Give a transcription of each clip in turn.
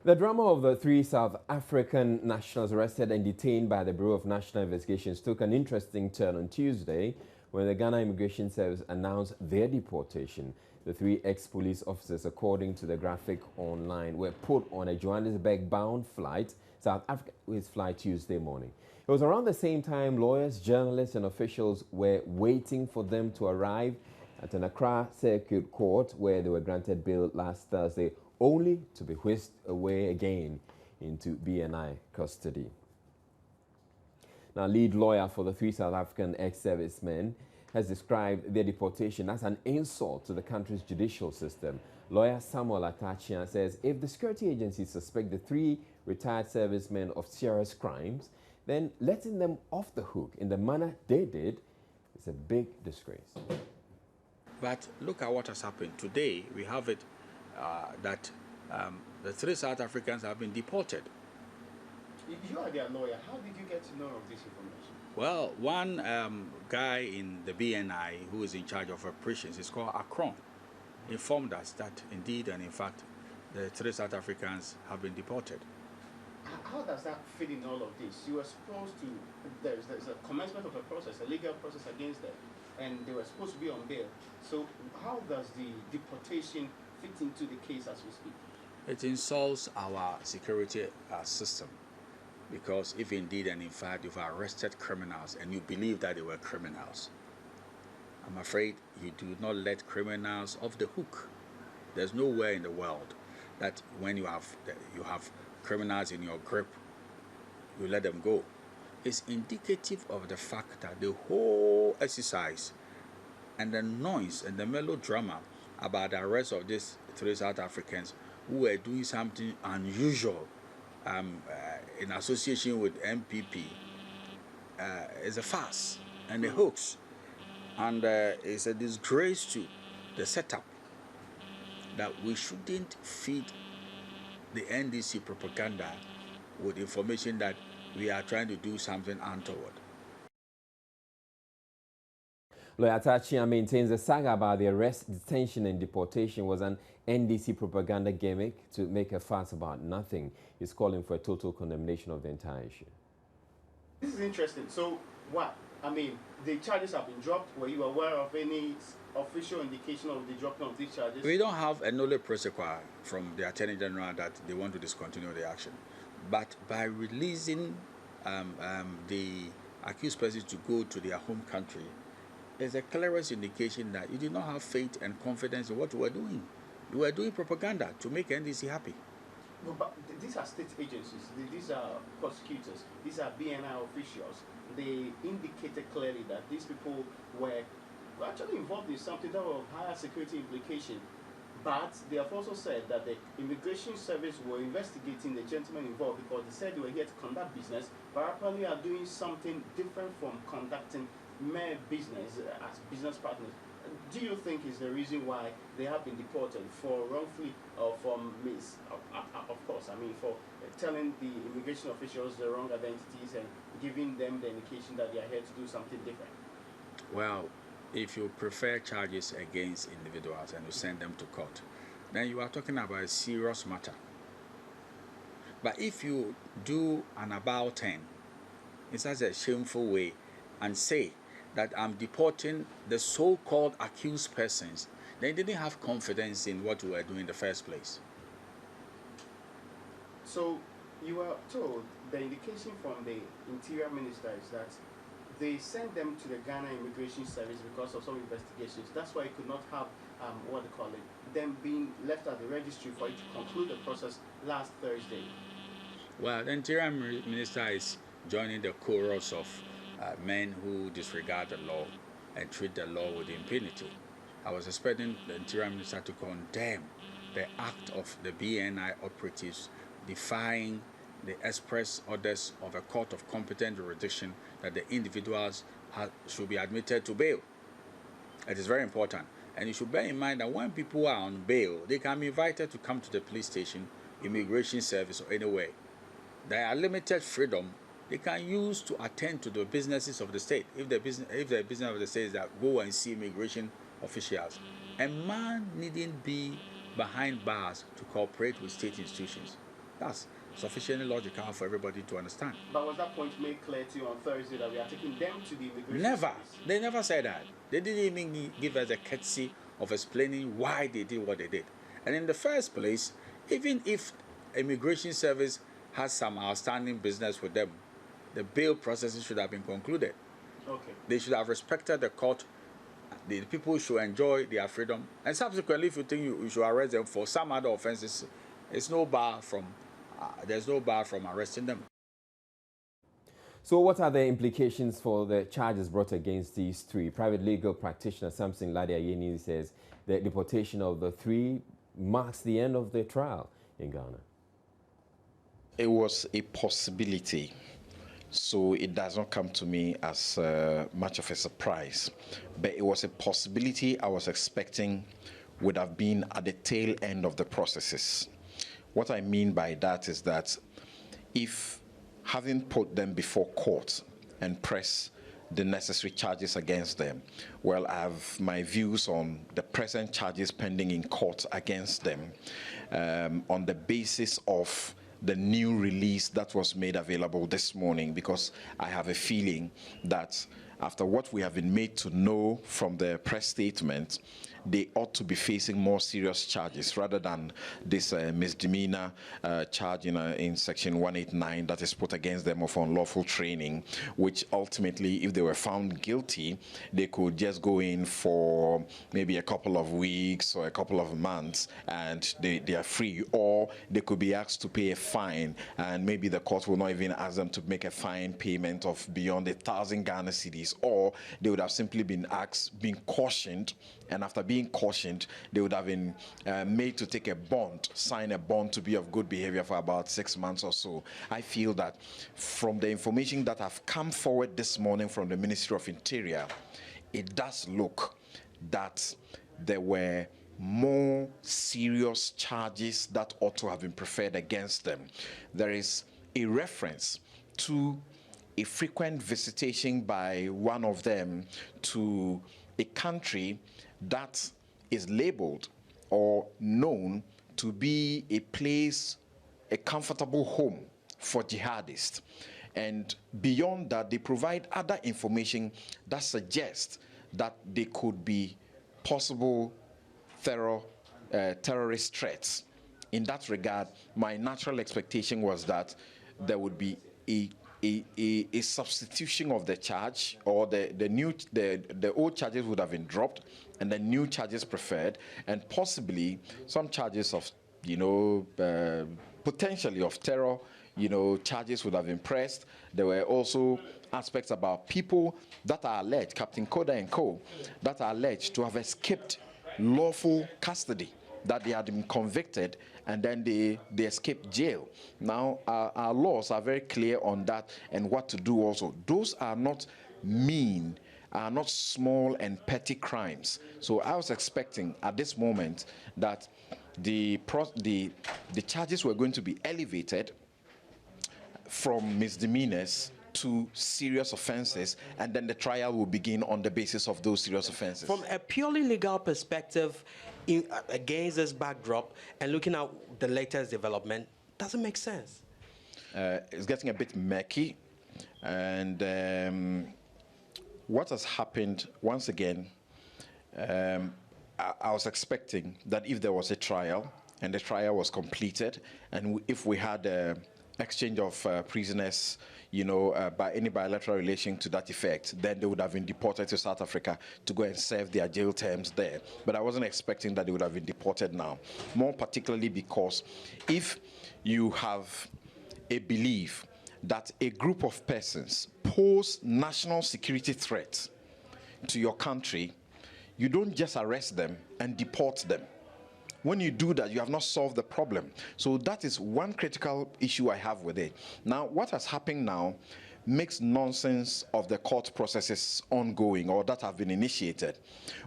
The drama of the three South African nationals arrested and detained by the Bureau of National Investigations took an interesting turn on Tuesday when the Ghana Immigration Service announced their deportation. The three ex-police officers, according to the graphic online, were put on a Johannesburg-bound flight, South Africa, with flight Tuesday morning. It was around the same time lawyers, journalists and officials were waiting for them to arrive at an Accra Circuit Court where they were granted bail last Thursday, only to be whisked away again into BNI custody. Now, lead lawyer for the three South African ex-servicemen has described their deportation as an insult to the country's judicial system. Lawyer Samuel Atani says if the security agencies suspect the three retired servicemen of serious crimes, then letting them off the hook in the manner they did is a big disgrace. But look at what has happened. Today, we have it that the three South Africans have been deported. You are their lawyer. How did you get to know of this information? Well, one guy in the BNI who is in charge of operations, is called Akron, informed us that indeed and in fact the three South Africans have been deported. How does that fit in all of this? You were supposed to, there's a commencement of a process, a legal process against them, and they were supposed to be on bail. So how does the deportation fit into the case as we speak? It insults our security system, because if indeed and in fact you've arrested criminals and you believe that they were criminals, I'm afraid you do not let criminals off the hook. There's nowhere in the world that when you have criminals in your grip, you let them go. It's indicative of the fact that the whole exercise and the noise and the melodrama about the arrest of these three South Africans who were doing something unusual in association with MPP is a farce and a hoax, and it's a disgrace to the setup that we shouldn't feed the NDC propaganda with information that we are trying to do something untoward. Lawyer Atani maintains the saga about the arrest, detention and deportation was an NDC propaganda gimmick to make a fuss about nothing. He's calling for a total condemnation of the entire issue. This is interesting. So what? I mean, the charges have been dropped. Were you aware of any official indication of the dropping of these charges? We don't have a nolle prosequi from the Attorney General that they want to discontinue the action. But by releasing the accused persons to go to their home country, is the clearest indication that you did not have faith and confidence in what you were doing. You were doing propaganda to make NDC happy. No, but these are state agencies. These are prosecutors. These are BNI officials. They indicated clearly that these people were actually involved in something that was of higher security implication. But they have also said that the immigration service were investigating the gentlemen involved because they said they were here to conduct business, but apparently are doing something different from conducting mere business as business partners. Do you think is the reason why they have been deported for wrongfully or for of course, I mean for telling the immigration officials the wrong identities and giving them the indication that they are here to do something different? Well, if you prefer charges against individuals and you send them to court, then you are talking about a serious matter. But if you do an about 10 in such a shameful way and say that I'm deporting the so-called accused persons, they didn't have confidence in what we were doing in the first place. So you were told the indication from the Interior Minister is that they sent them to the Ghana Immigration Service because of some investigations. That's why you could not have, them being left at the registry for it to conclude the process last Thursday. Well, the Interior Minister is joining the chorus of men who disregard the law and treat the law with impunity. I was expecting the Interior Minister to condemn the act of the BNI operatives defying the express orders of a court of competent jurisdiction that the individuals should be admitted to bail. It is very important. And you should bear in mind that when people are on bail, they can be invited to come to the police station, immigration service, or anywhere. They are limited freedom they can use to attend to the businesses of the state. If the business of the state is that go and see immigration officials, a man needn't be behind bars to cooperate with state institutions. That's sufficiently logical for everybody to understand. But was that point made clear to you on Thursday that we are taking them to the immigration Never. service? They never said that. They didn't even give us a courtesy of explaining why they did what they did. And in the first place, even if immigration service has some outstanding business with them, the bail process should have been concluded. Okay. They should have respected the court. The people should enjoy their freedom. And subsequently, if you think you should arrest them for some other offenses, there's no bar from arresting them. So what are the implications for the charges brought against these three? Private legal practitioner Samson Ladiayeni says the deportation of the three marks the end of their trial in Ghana. It was a possibility, so it does not come to me as much of a surprise. But it was a possibility I was expecting would have been at the tail end of the processes. What I mean by that is that if having put them before court and press the necessary charges against them, well, I have my views on the present charges pending in court against them on the basis of the new release that was made available this morning, because I have a feeling that after what we have been made to know from the press statement, they ought to be facing more serious charges rather than this misdemeanor charge in Section 189 that is put against them of unlawful training, which ultimately, if they were found guilty, they could just go in for maybe a couple of weeks or a couple of months and they are free, or they could be asked to pay a fine, and maybe the court will not even ask them to make a fine payment of beyond 1,000 Ghana cedis, or they would have simply been cautioned, and after being cautioned, they would have been made to take a bond, sign a bond to be of good behavior for about 6 months or so. I feel that from the information that have come forward this morning from the Ministry of Interior, it does look that there were more serious charges that ought to have been preferred against them. There is a reference to a frequent visitation by one of them to a country that is labeled or known to be a place, a comfortable home for jihadists. And beyond that, they provide other information that suggests that they could be possible terrorist threats. In that regard, my natural expectation was that there would be a substitution of the charge, or the old charges would have been dropped and the new charges preferred, and possibly some charges of, potentially of terror, charges would have been pressed. There were also aspects about people that are alleged, Captain Koda and co, that are alleged to have escaped lawful custody, that they had been convicted and then they escaped jail. Now, our laws are very clear on that and what to do also. Those are not mean, are not small and petty crimes. So I was expecting at this moment that the charges were going to be elevated from misdemeanors to serious offenses, and then the trial will begin on the basis of those serious offenses. From a purely legal perspective, against this backdrop and looking at the latest development, doesn't make sense. It's getting a bit murky, and what has happened, once again, I was expecting that if there was a trial and the trial was completed, and if we had exchange of prisoners, by any bilateral relation to that effect, then they would have been deported to South Africa to go and serve their jail terms there. But I wasn't expecting that they would have been deported now, more particularly because if you have a belief that a group of persons pose national security threats to your country, you don't just arrest them and deport them. When you do that, you have not solved the problem. So that is one critical issue I have with it. Now, what has happened now makes nonsense of the court processes ongoing or that have been initiated.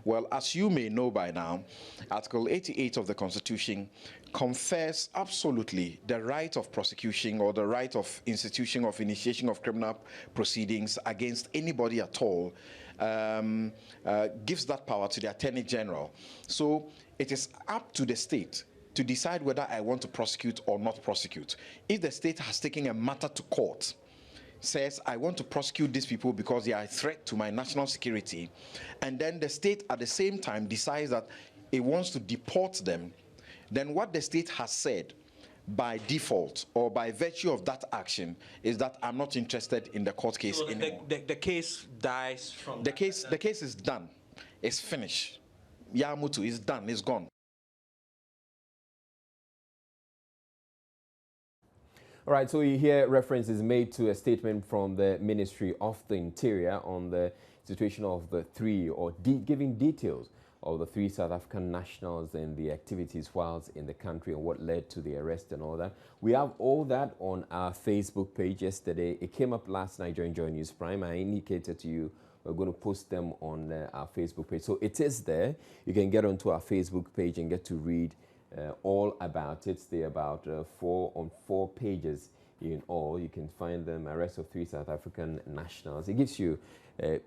Well, as you may know by now, Article 88 of the Constitution confers absolutely the right of prosecution or the right of initiation of criminal proceedings against anybody at all, gives that power to the Attorney General. So it is up to the state to decide whether I want to prosecute or not prosecute. If the state has taken a matter to court, says I want to prosecute these people because they are a threat to my national security, and then the state at the same time decides that it wants to deport them, then what the state has said by default or by virtue of that action is that I'm not interested in the court case anymore. The case dies from the case is done. It's finished. Yamutu is done. It's gone. All right, so you hear references made to a statement from the Ministry of the Interior on the situation of the three, or giving details of the three South African nationals and the activities whilst in the country and what led to the arrest and all that. We have all that on our Facebook page yesterday. It came up last night during Joy News Prime. I indicated to you we're going to post them on our Facebook page. So it is there. You can get onto our Facebook page and get to read all about it. They're about 4 pages in all. You can find them, arrest of 3 South African nationals. It gives you a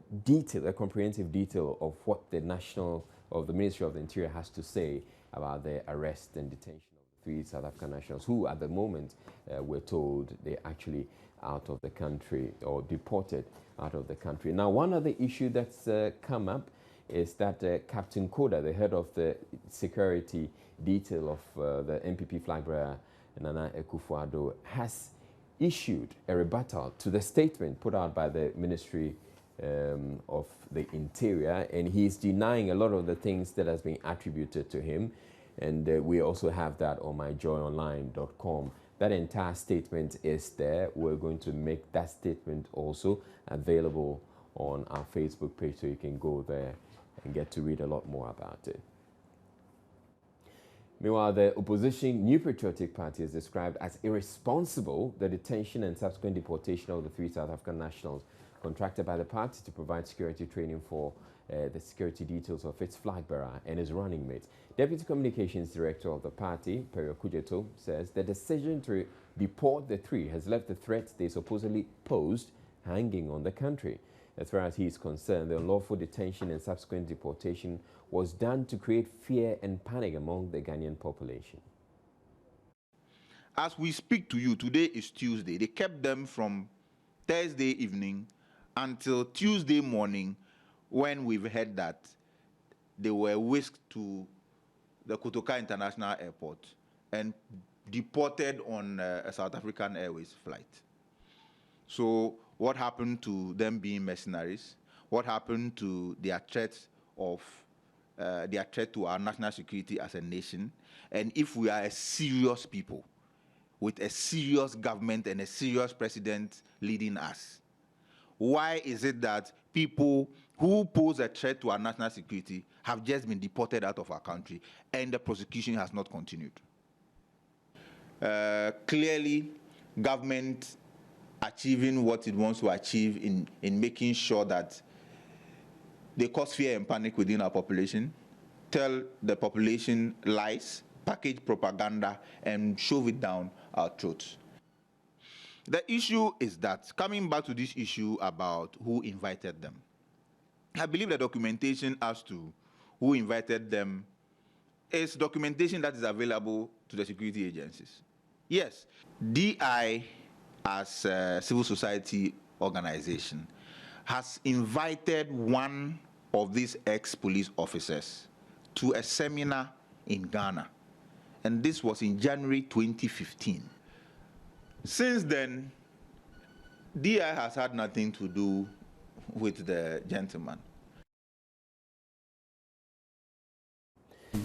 comprehensive detail of what the Ministry of the Interior has to say about the arrest and detention of 3 South African nationals who at the moment we're told they're actually out of the country or deported out of the country. Now, one other issue that's come up is that Captain Koda, the head of the security detail of the NPP flag bearer Nana Akufo-Addo, has issued a rebuttal to the statement put out by the Ministry of the Interior, and he's denying a lot of the things that has been attributed to him. And we also have that on myjoyonline.com. That entire statement is there. We're going to make that statement also available on our Facebook page, so you can go there and get to read a lot more about it. Meanwhile, the opposition New Patriotic Party has described as irresponsible the detention and subsequent deportation of the 3 South African nationals contracted by the party to provide security training for the security details of its flag bearer and his running mate. Deputy Communications Director of the party, Perio Kujeto, says the decision to deport the 3 has left the threat they supposedly posed hanging on the country. As far as he is concerned, the unlawful detention and subsequent deportation was done to create fear and panic among the Ghanaian population. As we speak to you, today is Tuesday. They kept them from Thursday evening until Tuesday morning, when we've heard that they were whisked to the Kotoka International Airport and deported on a South African Airways flight. So what happened to them being mercenaries? What happened to their threat to our national security as a nation? And if we are a serious people with a serious government and a serious president leading us, why is it that people who pose a threat to our national security have just been deported out of our country and the prosecution has not continued? Clearly, government achieving what it wants to achieve in making sure that they cause fear and panic within our population, tell the population lies, package propaganda, and shove it down our throats. The issue is that, coming back to this issue about who invited them, I believe the documentation as to who invited them is documentation that is available to the security agencies. Yes, DI, as a civil society organization, has invited one of these ex-police officers to a seminar in Ghana, and this was in January 2015. Since then, DI has had nothing to do with the gentleman.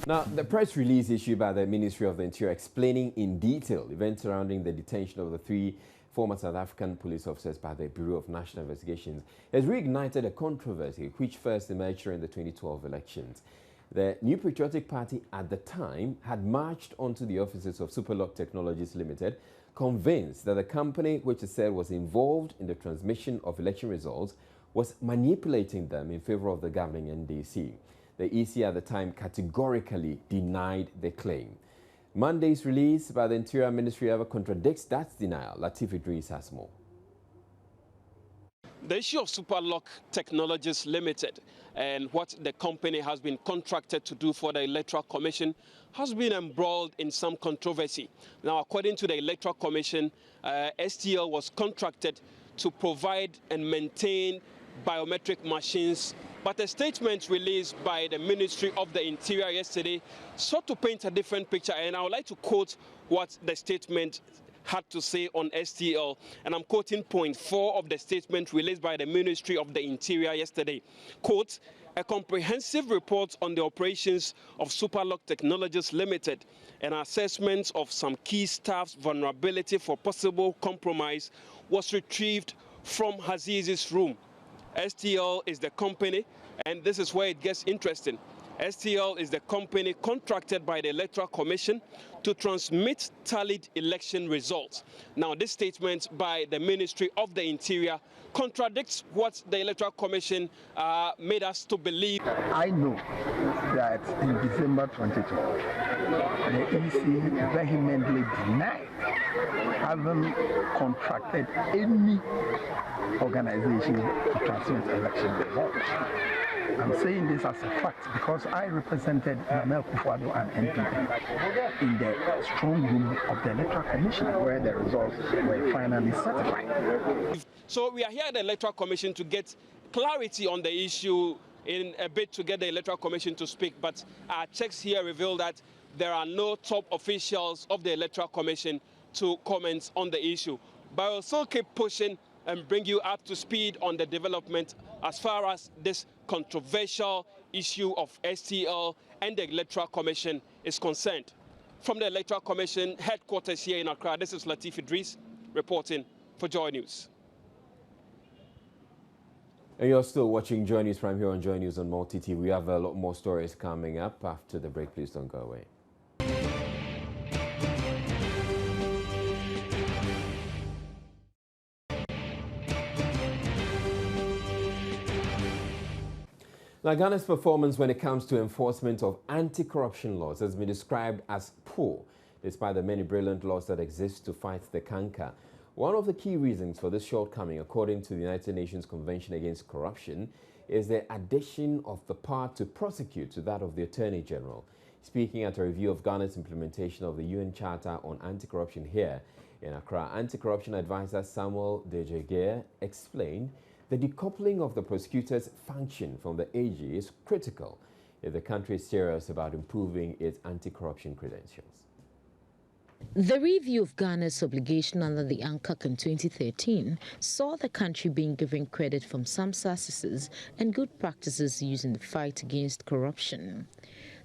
Now, the press release issued by the Ministry of the Interior explaining in detail events surrounding the detention of the 3 former South African police officers by the Bureau of National Investigations has reignited a controversy which first emerged during the 2012 elections. The New Patriotic Party at the time had marched onto the offices of Superlock Technologies Limited, convinced that the company, which it said was involved in the transmission of election results, was manipulating them in favor of the governing NDC. The EC at the time categorically denied the claim. Monday's release by the Interior Ministry, however, contradicts that denial. Latif Idris has more. The issue of Superlock Technologies Limited and what the company has been contracted to do for the Electoral Commission has been embroiled in some controversy. Now, according to the Electoral Commission, STL was contracted to provide and maintain biometric machines, but a statement released by the Ministry of the Interior yesterday sought to paint a different picture, and I would like to quote what the statement had to say on STL, and I'm quoting point 4 of the statement released by the Ministry of the Interior yesterday. Quote, a comprehensive report on the operations of Superlock Technologies Limited and assessment of some key staff's vulnerability for possible compromise was retrieved from Haziz's room. STL is the company, and this is where it gets interesting. STL is the company contracted by the Electoral Commission to transmit tallied election results. Now, this statement by the Ministry of the Interior contradicts what the Electoral Commission made us to believe. I know that in December 2012, the EC vehemently denied having contracted any organization to transmit election results. I'm saying this as a fact because I represented Nana Akufo-Addo and NPP in the strong room of the Electoral Commission where the results were finally certified. So we are here at the Electoral Commission to get clarity on the issue in a bid to get the Electoral Commission to speak, but our checks here reveal that there are no top officials of the Electoral Commission to comment on the issue. But we'll still keep pushing and bring you up to speed on the development as far as this controversial issue of STL and the Electoral Commission is concerned. From the Electoral Commission headquarters here in Accra, this is Latif Idris reporting for Joy News. And you're still watching Joy News Prime here on Joy News on Multi TV. We have a lot more stories coming up after the break. Please don't go away. Now, Ghana's performance when it comes to enforcement of anti-corruption laws has been described as poor, despite the many brilliant laws that exist to fight the canker. One of the key reasons for this shortcoming, according to the United Nations Convention Against Corruption, is the addition of the power to prosecute to that of the Attorney General. Speaking at a review of Ghana's implementation of the UN Charter on Anti-Corruption here in Accra, Anti-Corruption Advisor Samuel Dejeguer explained the decoupling of the prosecutor's function from the AG is critical if the country is serious about improving its anti-corruption credentials. The review of Ghana's obligation under the ANCAC in 2013 saw the country being given credit from some successes and good practices used in the fight against corruption.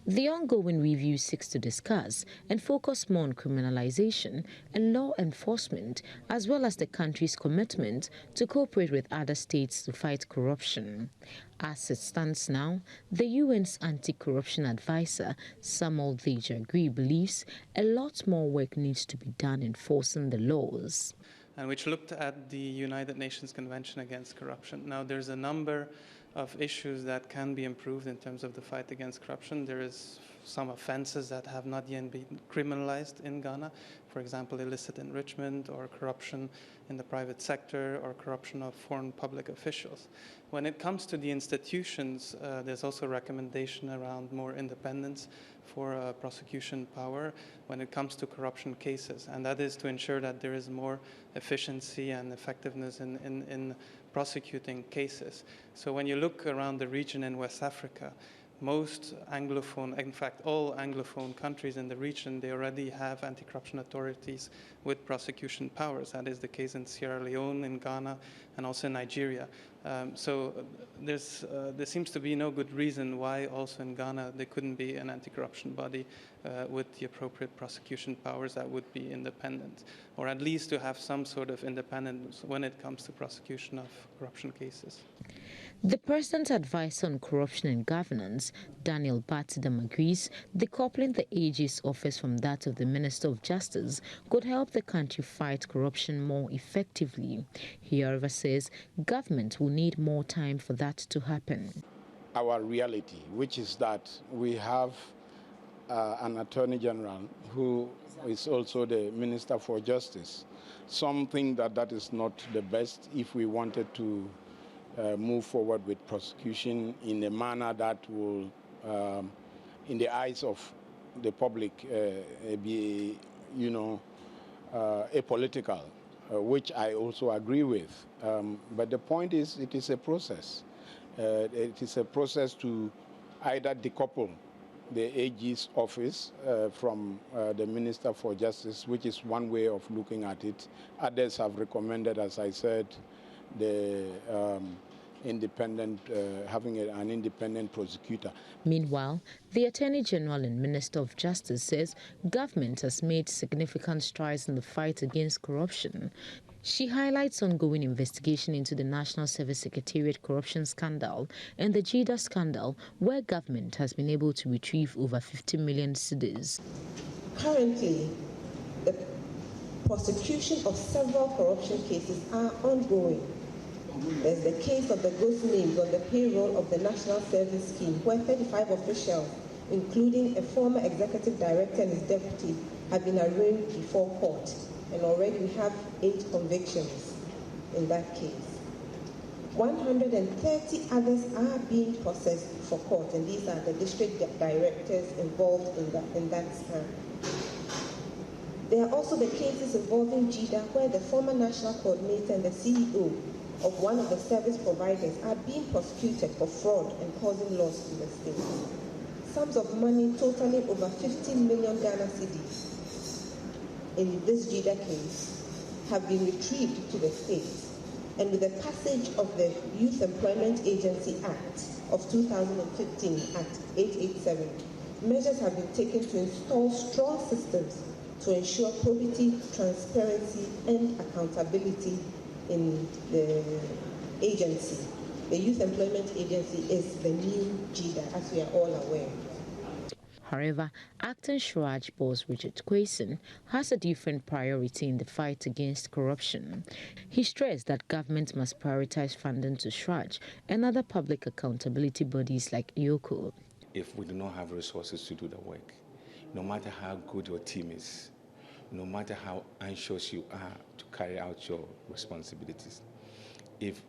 The ongoing review seeks to discuss and focus more on criminalization and law enforcement, as well as the country's commitment to cooperate with other states to fight corruption. As it stands now, the UN's anti-corruption advisor, Samuel Dejeguer, believes a lot more work needs to be done enforcing the laws. And which looked at the United Nations Convention Against Corruption. Now, there's a number of issues that can be improved in terms of the fight against corruption. There is some offenses that have not yet been criminalized in Ghana. For example, illicit enrichment or corruption in the private sector or corruption of foreign public officials. When it comes to the institutions, there's also a recommendation around more independence for prosecution power when it comes to corruption cases. And that is to ensure that there is more efficiency and effectiveness in prosecuting cases. So when you look around the region in West Africa, most Anglophone, in fact all Anglophone countries in the region, they already have anti-corruption authorities with prosecution powers. That is the case in Sierra Leone, in Ghana, and also in Nigeria. So there seems to be no good reason why also in Ghana there couldn't be an anti-corruption body with the appropriate prosecution powers that would be independent, or at least to have some sort of independence when it comes to prosecution of corruption cases. The President's advisor on corruption and governance, Daniel Batidam, agrees decoupling the AG's office from that of the Minister of Justice could help the country fight corruption more effectively. He, however, says government will need more time for that to happen. Our reality, which is that we have an Attorney General who is also the Minister for Justice. Some think that that is not the best if we wanted to move forward with prosecution in a manner that will, in the eyes of the public, be, apolitical, which I also agree with. But the point is, it is a process. It is a process to either decouple the AG's office from the Minister for Justice, which is one way of looking at it. Others have recommended, as I said, the having an independent prosecutor. Meanwhile, the Attorney General and Minister of Justice says government has made significant strides in the fight against corruption. She highlights ongoing investigation into the National Service Secretariat corruption scandal and the JIDA scandal, where government has been able to retrieve over 50 million cedis. Currently, the prosecution of several corruption cases are ongoing. There's the case of the ghost names on the payroll of the National Service Scheme, where 35 officials, including a former executive director and his deputy, have been arraigned before court. And already we have 8 convictions in that case. 130 others are being processed for court, and these are the district directors involved in that scam. There are also the cases involving JIDA, where the former national coordinator and the CEO of one of the service providers are being prosecuted for fraud and causing loss to the state. Sums of money totaling over 15 million Ghana cedis in this JIDA case have been retrieved to the state. And with the passage of the Youth Employment Agency Act of 2015, Act 887, measures have been taken to install strong systems to ensure probity, transparency, and accountability in the agency. The Youth Employment Agency is the new JIDA, as we are all aware. However, Acting Shraj boss Richard Kwesen has a different priority in the fight against corruption. He stressed that government must prioritize funding to Shraj and other public accountability bodies like IOCO. If we do not have resources to do the work, no matter how good your team is, no matter how anxious you are to carry out your responsibilities, if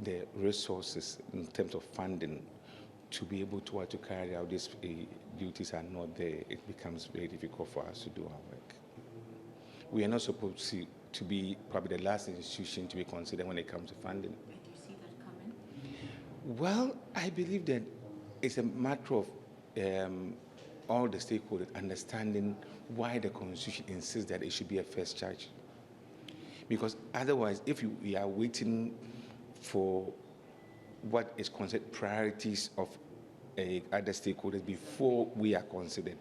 the resources in terms of funding to be able to carry out these duties are not there, it becomes very difficult for us to do our work. We are not supposed to be probably the last institution to be considered when it comes to funding. Where do you see that coming? Well, I believe that it's a matter of all the stakeholders understanding why the Constitution insists that it should be a first charge. Because otherwise, if we are waiting for what is considered priorities of other stakeholders before we are considered,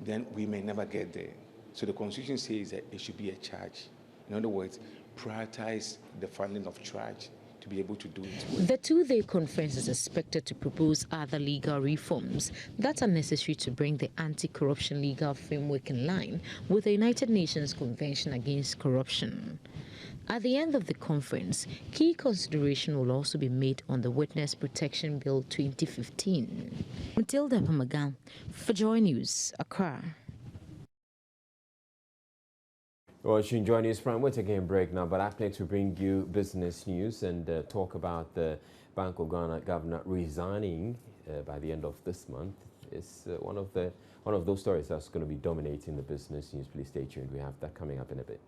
then we may never get there. So the Constitution says that it should be a charge. In other words, prioritize the funding of charge to be able to do it. The two-day conference is expected to propose other legal reforms that are necessary to bring the anti-corruption legal framework in line with the United Nations Convention Against Corruption. At the end of the conference, key consideration will also be made on the Witness Protection Bill 2015. Matilda Pamagan for Joy News, Accra. Well, you should join us from. We're taking a break now, but I plan to bring you business news and talk about the Bank of Ghana governor resigning by the end of this month. It's one of those stories that's going to be dominating the business news. Please stay tuned. We have that coming up in a bit.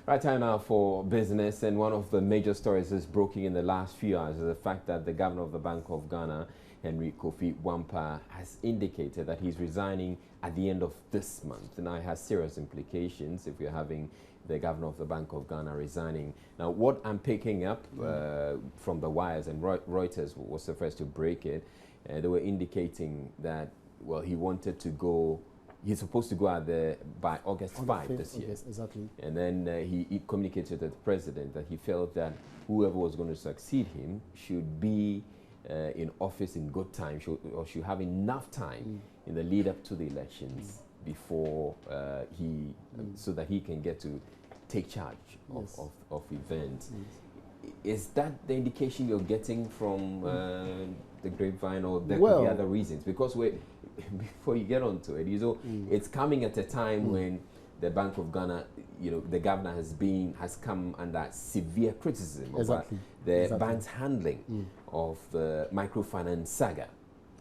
Right time now for business, and one of the major stories that's broken in the last few hours is the fact that the governor of the Bank of Ghana, Henry Kofi Wampa, has indicated that he's resigning at the end of this month. Now, it has serious implications if you're having the governor of the Bank of Ghana resigning. Now, what I'm picking up from the wires, and Reuters was the first to break it, they were indicating that, well, he wanted to go. He's supposed to go out there by August 5 this year. Yes, exactly. And then he communicated to the president that he felt that whoever was going to succeed him should be in office in good time, or should have enough time in the lead up to the elections before so that he can get to take charge of events. Is that the indication you're getting from the grapevine, or there could be other reasons? Because before you get onto it, it's coming at a time when the Bank of Ghana, the governor has come under severe criticism about the bank's handling of the microfinance saga.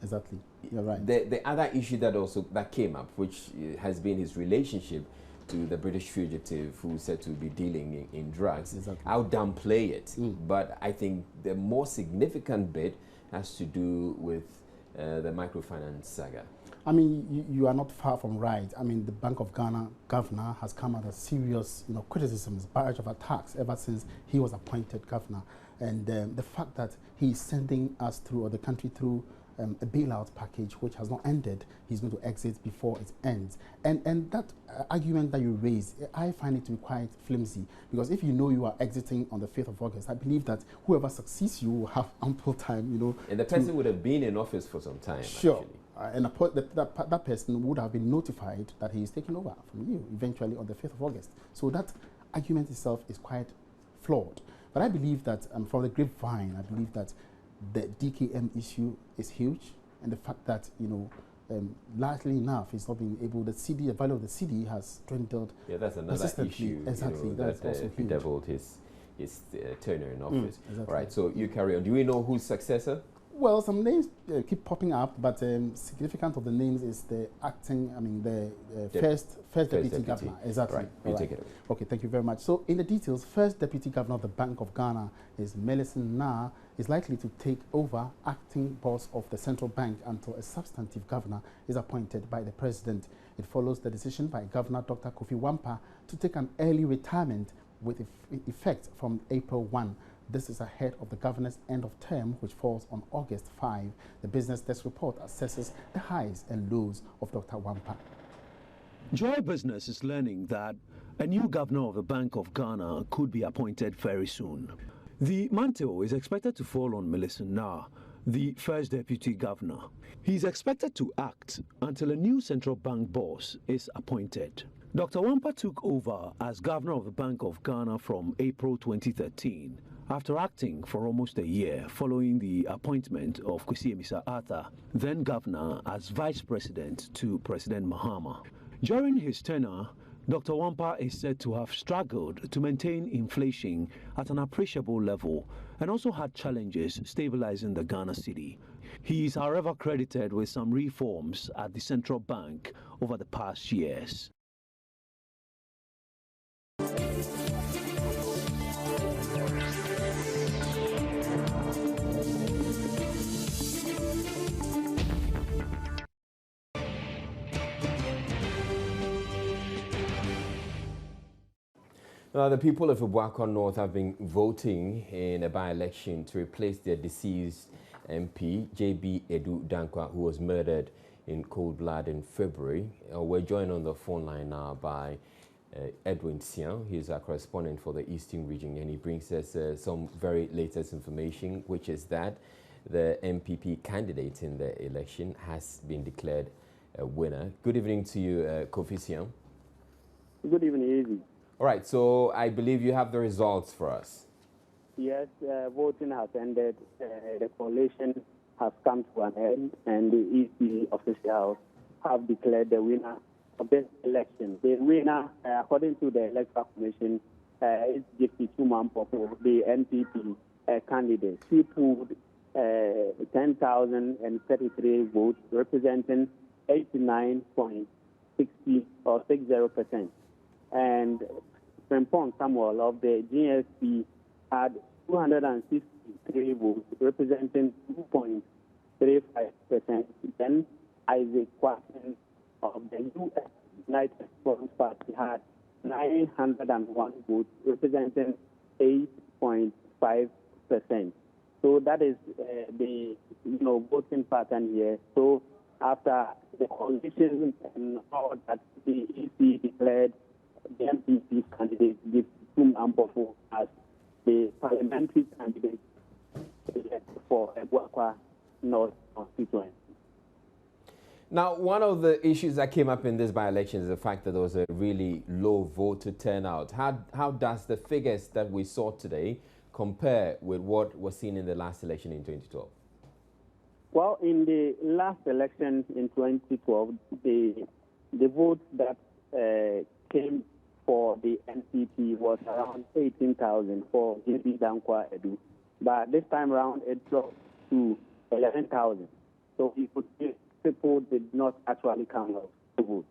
Exactly, you're right. The other issue that came up, which has been his relationship to the British fugitive who said to be dealing in drugs. I'll downplay it, but I think the more significant bit has to do with the microfinance saga. I mean, you are not far from right. I mean, the Bank of Ghana governor has come under serious, criticisms, barrage of attacks ever since he was appointed governor. And the fact that he's sending us through, or the country through, a bailout package which has not ended, he's going to exit before it ends. And that argument that you raised, I find it to be quite flimsy, because if you are exiting on the 5th of August, I believe that whoever succeeds you will have ample time, And the person would have been in office for some time, sure. actually. And that person would have been notified that he is taking over from you eventually on the 5th of August. So that argument itself is quite flawed. But I believe that from the grapevine, I believe that the DKM issue is huge, and the fact that largely enough it's not being able. The value of the CD has dwindled. Yeah, that's another issue. Exactly, that bedeviled his tenure in office. Exactly. Right. So you carry on. Do we know whose successor? Well, some names keep popping up, but significant of the names is the first deputy governor. Exactly. Right. You take it away. Okay, thank you very much. So in the details, first deputy governor of the Bank of Ghana is Millicent Nah, is likely to take over acting boss of the central bank until a substantive governor is appointed by the president. It follows the decision by Governor Dr. Kofi Wampa to take an early retirement with effect from April 1. This is ahead of the governor's end of term, which falls on August 5. The Business Desk report assesses the highs and lows of Dr. Wampa. Joy Business is learning that a new governor of the Bank of Ghana could be appointed very soon. The mantle is expected to fall on Millicent Nah, the first deputy governor. He is expected to act until a new central bank boss is appointed. Dr. Wampa took over as governor of the Bank of Ghana from April 2013. After acting for almost a year following the appointment of Kwesi Arthur, then governor, as vice president to President Mahama. During his tenure, Dr. Wampa is said to have struggled to maintain inflation at an appreciable level and also had challenges stabilizing the Ghana cedi. He is, however, credited with some reforms at the central bank over the past years. The people of Obuako North have been voting in a by-election to replace their deceased MP, J.B. Edu Dankwa, who was murdered in cold blood in February. We're joined on the phone line now by Edwin Sian. He's our correspondent for the Eastern region, and he brings us some very latest information, which is that the MPP candidate in the election has been declared a winner. Good evening to you, Kofi Sian. Good evening, Easy. All right, so I believe you have the results for us. Yes, voting has ended. The coalition has come to an end, and the EC officials have declared the winner of this election. The winner, according to the Electoral Commission, is Gifty Chumampopo, the NPP candidate. She pulled 10,033 votes, representing 89.60%. And Frimpong Samuel of the GSP had 263 votes, representing 2.35%. Then Isaac Quatten of the US United Front Party had 901 votes, representing 8.5%. So that is the voting pattern here. So after the coalition and all that, the EC declared the MPP candidate, Gifty Chumampopo, as the parliamentary candidate for Ebuakwa North constituency. Now, one of the issues that came up in this by-election is the fact that there was a really low voter turnout. How does the figures that we saw today compare with what was seen in the last election in 2012? Well, in the last election in 2012, the vote that came for the NPP was around 18,000 for JB Dankwa Edu. But this time around, it dropped to 11,000. So you could see people did not actually come out to vote.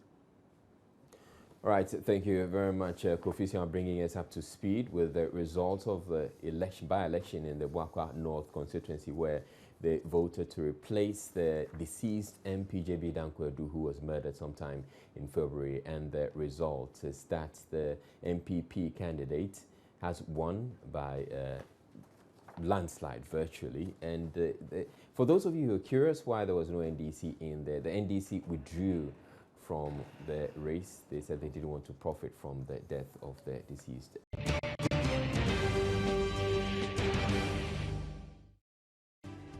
All right, thank you very much, Kofi Sian, bringing us up to speed with the results of the by-election in the Ebuakwa North constituency, where they voted to replace the deceased MP JB Dankwa Edu, who was murdered sometime in February. And the result is that the MPP candidate has won by landslide virtually. And for those of you who are curious why there was no NDC in there, the NDC withdrew from the race. They said they didn't want to profit from the death of the deceased.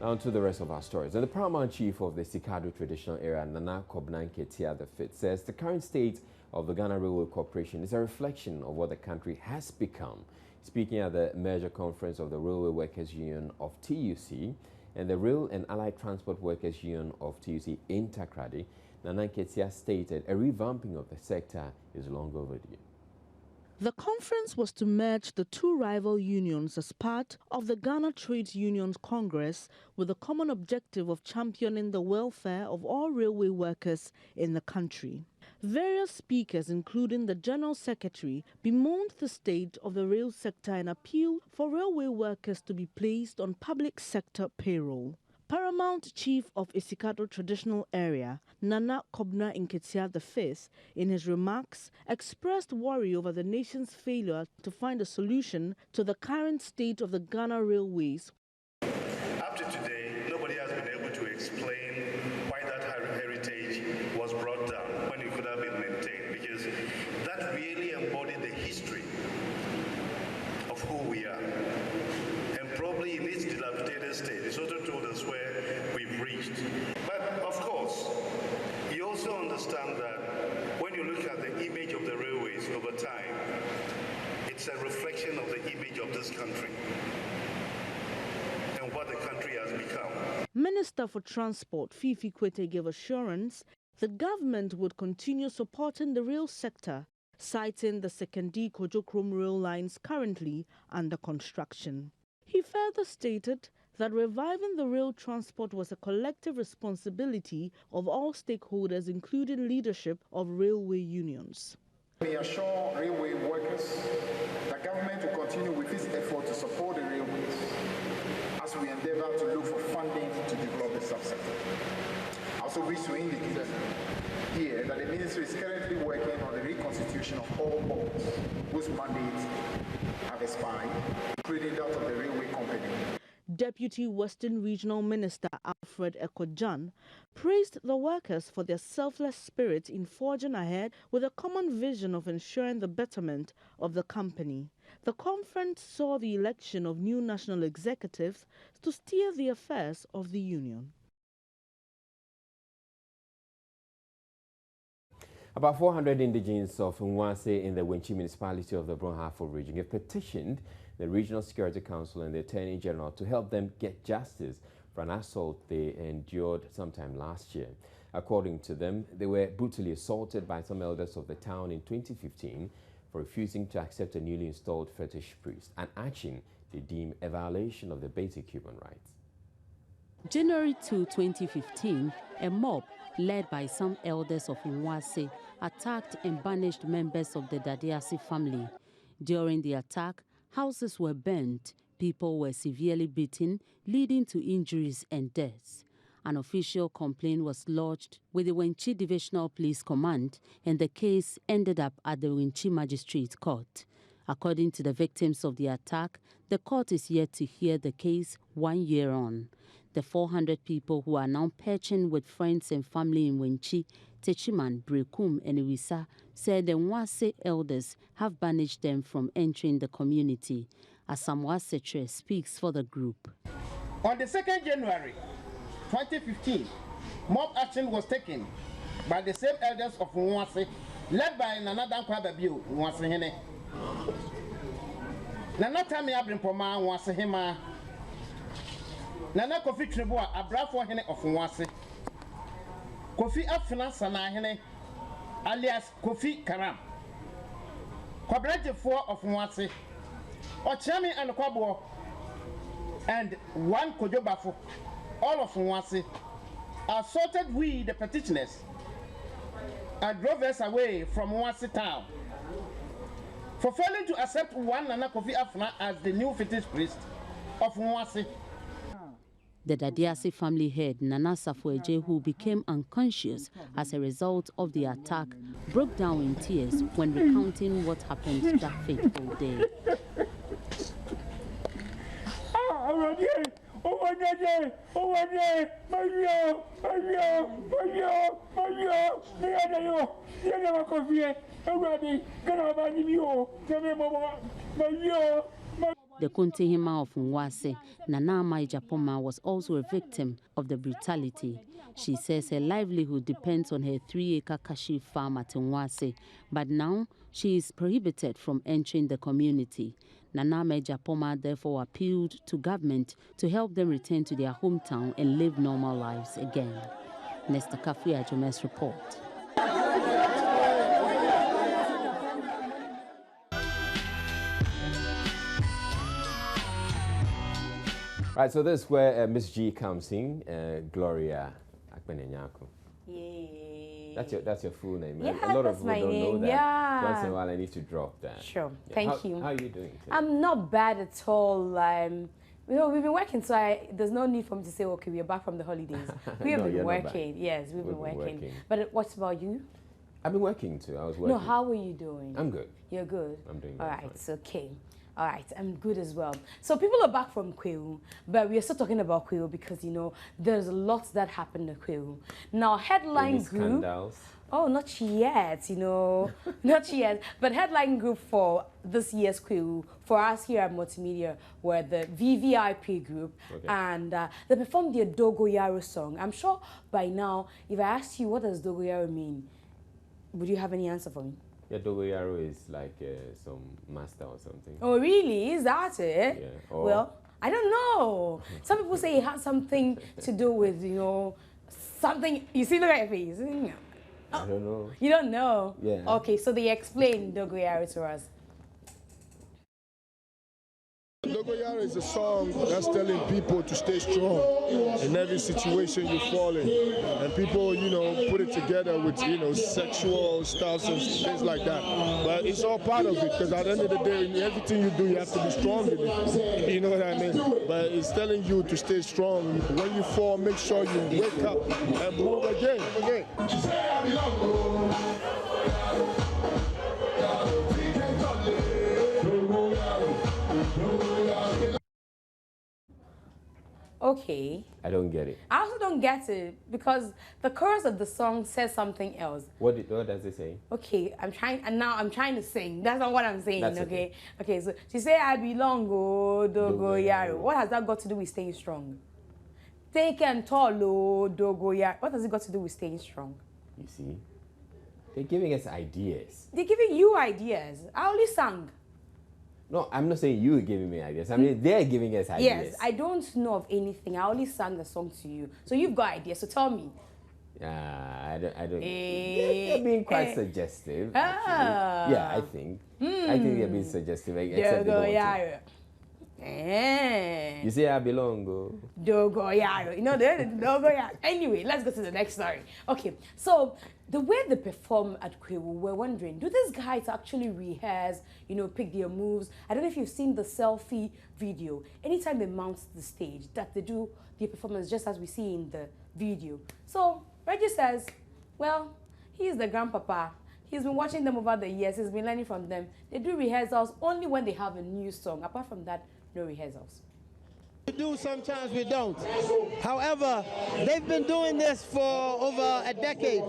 Now to the rest of our stories. And the paramount chief of the Sikado traditional area, Nana Kobna Nketia V, says the current state of the Ghana Railway Corporation is a reflection of what the country has become. Speaking at the major conference of the Railway Workers Union of TUC and the Rail and Allied Transport Workers Union of TUC Intercradi, Nana Nketia stated a revamping of the sector is long overdue. The conference was to merge the two rival unions as part of the Ghana Trades Unions Congress with the common objective of championing the welfare of all railway workers in the country. Various speakers, including the General Secretary, bemoaned the state of the rail sector and appealed for railway workers to be placed on public sector payroll. Paramount Chief of Isikado Traditional Area, Nana Kobna Nketia V, in his remarks, expressed worry over the nation's failure to find a solution to the current state of the Ghana railways. Up to today, nobody has been able to explain why that heritage was brought down when it could have been maintained, because that really embodied the history of who we are. And probably in its dilapidated state, it's also told us where we've reached. But of course, you also understand that when you look at the image of the railways over time, it's a reflection of the image of this country and what the country has become. Minister for Transport Fifi Kwete gave assurance the government would continue supporting the rail sector, citing the Sekondi Kojokrom rail lines currently under construction. He further stated that reviving the rail transport was a collective responsibility of all stakeholders, including leadership of railway unions. We assure railway workers that government will continue with its effort to support the railways as we endeavor to look for funding to develop the subsector. I also wish to indicate here that the ministry is currently working on the reconstitution of all boards whose mandates have expired, including that of the railway company. Deputy Western Regional Minister Alfred Ekojan praised the workers for their selfless spirit in forging ahead with a common vision of ensuring the betterment of the company. The conference saw the election of new national executives to steer the affairs of the union. About 400 indigenes of Nwase in the Wenchi municipality of the Bronhafo region have petitioned the Regional Security Council and the Attorney General to help them get justice for an assault they endured sometime last year. According to them, they were brutally assaulted by some elders of the town in 2015 for refusing to accept a newly installed fetish priest, an action they deem a violation of their basic human rights. January 2, 2015, a mob led by some elders of Nwase attacked and banished members of the Dadiasi family. During the attack, houses were burnt, people were severely beaten, leading to injuries and deaths. An official complaint was lodged with the Wenchi Divisional Police Command, and the case ended up at the Wenchi Magistrate Court. According to the victims of the attack, the court is yet to hear the case 1 year on. The 400 people who are now perching with friends and family in Wenchi, Techiman, Brekum, and Iwisa said the Nwase elders have banished them from entering the community. Asamwa Setre speaks for the group. On the 2nd January 2015, mob action was taken by the same elders of Nwase, led by Nana Dankwa Babiu Nwase Hene. Nana Tami Abrimpoma Nwase Hema. Nana Kofi Tribua Abrafo Hene of Nwase. Kofi Afina Sana Hene, alias Kofi Karam. Kwabranje 4 of Nwase. Ochami and Kwabo. And 1 Kojobafo, all of Nwase, assaulted we, the petitioners, and drove us away from Nwase town. For failing to accept one Nana Kofi Afna as the new fetish priest of Nwase. The Dadiasi family head, Nana Safueje, who became unconscious as a result of the attack, broke down in tears when recounting what happened that fateful day. The Kuntihima of Nwase, Nana Maijapoma, was also a victim of the brutality. She says her livelihood depends on her 3-acre cashew farm at Nwase, but now she is prohibited from entering the community. Nana Maijapoma therefore appealed to government to help them return to their hometown and live normal lives again. Nesta Kafui Ajume's report. Right, so this is where Miss G comes in, Gloria Akpenenyako. Yay. That's your full name. Yeah, a lot that's of my people don't know name. that. Yeah. So once in a while, I need to drop that. Sure. Yeah. Thank you. How are you doing today? I'm not bad at all. You know, we've been working, so there's no need for me to say, okay, we're back from the holidays. We have No, been working. Yes, we've been working. But what about you? I've been working too. I was working. No, how are you doing? I'm good. You're good? I'm doing all very right, fine. it's okay. All right, I'm good as well. So people are back from Kwewu, but we are still talking about Kwewu because, you know, there's a lot that happened in Kwewu. Now, headline Any group... scandals? Oh, not yet, you know, not yet. But headline group for this year's Kwewu, for us here at Multimedia, were the VVIP group, okay. And they performed their Dogoyaro song. I'm sure by now, if I asked you what does Dogoyaro mean, would you have any answer for me? Yeah, Dogoyaro is like some master or something. Oh, really? Is that it? Yeah. Or well, I don't know. Some people say it has something to do with, you know, something. You see, look at your face. I don't know. You don't know? Yeah. Okay, so they explain Dogoyaro to us. Dogoyaro is a song that's telling people to stay strong in every situation you fall in. And people, you know, put it together with, you know, sexual stuff and things like that. But it's all part of it, because at the end of the day, in everything you do, you have to be strong in it. You know what I mean? But it's telling you to stay strong. When you fall, make sure you wake up and move again. Okay. I don't get it. I also don't get it because the chorus of the song says something else. What does it say? Okay, I'm trying to sing. That's not what I'm saying, That's okay? Okay, so she say I belong, oh, Dogoyaro. What has that got to do with staying strong? Take and tall, oh, Dogoyaro. What has it got to do with staying strong? You see, they're giving us ideas. They're giving you ideas. I only sang. No, I'm not saying you're giving me ideas. I mean, they're giving us ideas. Yes, I don't know of anything. I only sang the song to you. So you've got ideas, so tell me. I don't. They're being quite suggestive. Yeah, I think. I think they're being suggestive, except they don't want to. You say I belong, go. Dogoyaro. You know, Dogoyaro. Anyway, let's go to the next story. Okay, so the way they perform at Kwewu, we're wondering, do these guys actually rehearse, you know, pick their moves? I don't know if you've seen the selfie video. Anytime they mount the stage, that they do their performance just as we see in the video. So Reggie says, well, he's the grandpapa. He's been watching them over the years. He's been learning from them. They do rehearsals only when they have a new song. Apart from that, no rehearsals. We do, sometimes we don't. However, they've been doing this for over a decade,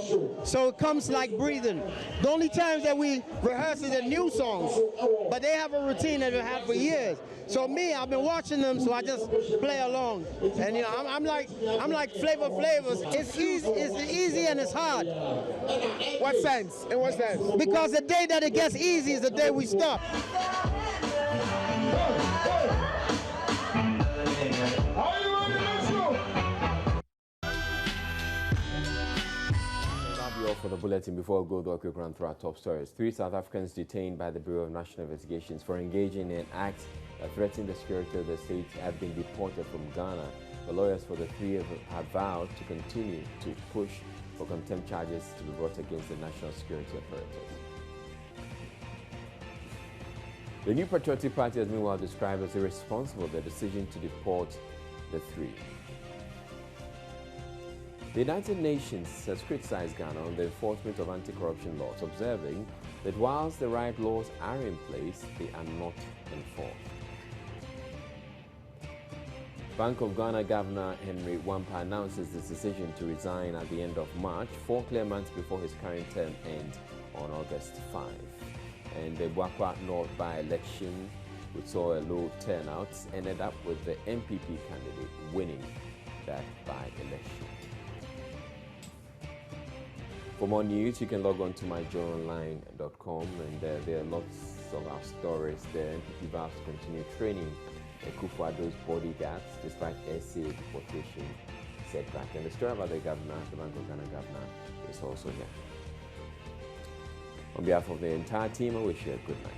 so it comes like breathing. The only times that we rehearse is the new songs, but they have a routine that they've had for years. So me, I've been watching them, so I just play along. And you know, I'm like Flavor Flavors. It's easy and it's hard. What sense? In what sense? Because the day that it gets easy is the day we stop. For the bulletin, before we go to a quick run through our top stories. 3 South Africans detained by the Bureau of National Investigations for engaging in acts that threaten the security of the state have been deported from Ghana. The lawyers for the 3 have vowed to continue to push for contempt charges to be brought against the national security authorities. The New Patriotic Party has meanwhile described as irresponsible the decision to deport the 3. The United Nations has criticized Ghana on the enforcement of anti-corruption laws, observing that whilst the right laws are in place, they are not enforced. Bank of Ghana Governor Henry Wampa announces his decision to resign at the end of March, 4 clear months before his current term ends on August 5. And the Bwakwa North by-election, which saw a low turnout, ended up with the MPP candidate winning that by-election. For more news, you can log on to myjournalonline.com, and there are lots of our stories there. MPP vows to continue training Akufo-Addo's bodyguards despite SA deportation setback. And the story about the governor, the Bank of Ghana governor, is also here. On behalf of the entire team, I wish you a good night.